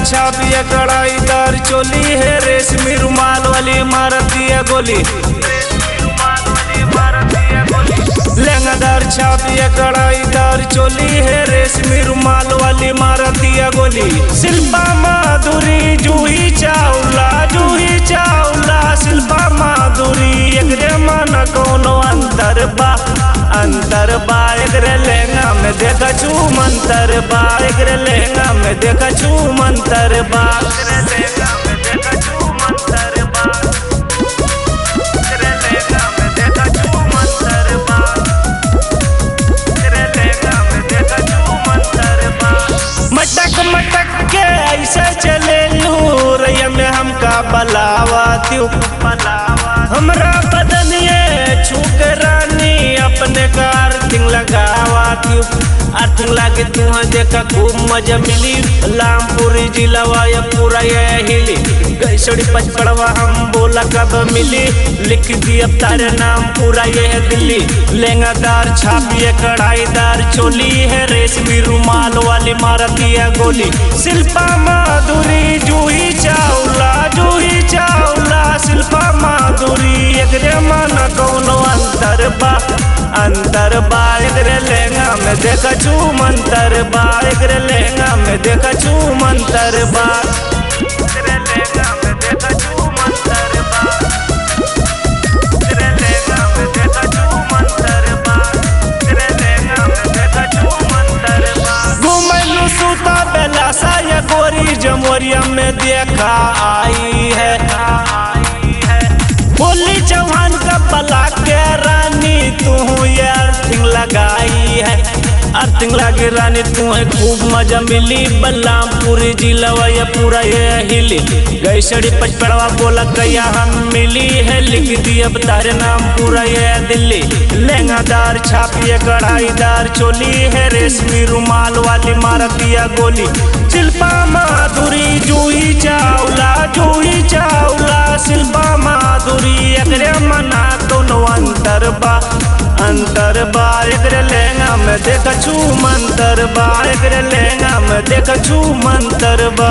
छापिया कढ़ाईदार चोली है, रेशमी रुमाल वाली मारती है गोली। लहंगादार छापिया कढ़ाईदार चोली है, रेशमी रुमाल वाली मारती है गोली। शिल्पा माधुरी जूही चावला, जूही चावला शिल्पा माधुरी। एकरे मन कोनो अंतर बा, अंतर बा एकरे लहंगा में देखा छू मंतर बा, एकरे लहंगा में देखा छू मंतर बा, एकरे लहंगा में देखा छू मंतर बा, एकरे लहंगा में देखा छू मंतर बा, एकरे लहंगा में देखा छू मंतर बा। मटक मटक के ऐसे चले लू रैया में हमका बलावा त्यों बलावा। हमरा बदनिए छूक रानी अपने का अर्थिंग लगावा क्यों, अर्थिंग लागे तुह देखा खूब मजा मिली। लामपुरी जिलावा या पूरा ये हिली, गैसड़ी पचपड़वा हम बोला कब मिली। लिख दी अब तारे नाम पूरा ये है दिल्ली। लहंगादार छापिए कढ़ाईदार चोली है, रेशमी रुमाल वाली मारती है गोली। शिल्पा माधुरी जूही चावला, जूही चावला शिल्पा माधुरी। एकरे मन कोनो अंतर बा, अंतर बा एकरे लहंगा में देखा छू मंतर बा, एकरे लहंगा में देखा छू मंतर बा, एकरे लहंगा में देखा छू मंतर बा, एकरे लहंगा में देखा छू मंतर बा, एकरे लहंगा में देखा छू मंतर बा। घुमैलू सूता बेलासा या गोरी जमोरिया में देखा आई है, बोली चौहान का बला के रानी तू ये अर्थिंग लगाई है, अर्थिंग लगे रानी तू है खूब मजा मिली। बलरामपुरी जिलावा या पूरा ये हिली, गैसड़ी पचपड़वा बोला कया हम मिली है। लिख दी अब तारे नाम पूरा ये दिल्ली। लहंगादार छापिए कढ़ाईदार चोली है, रेशमी रुमाल वाली मारती है गोली। शिल्पा माधुरी जूही चावला, जूही चावला शिल्पा माधुरी। एकरे मना कोनो अंतर बा, अंतर बा एकरे लहंगा में देखा छू मंतर बा, एकरे लहंगा में देखा छू मंतर बा।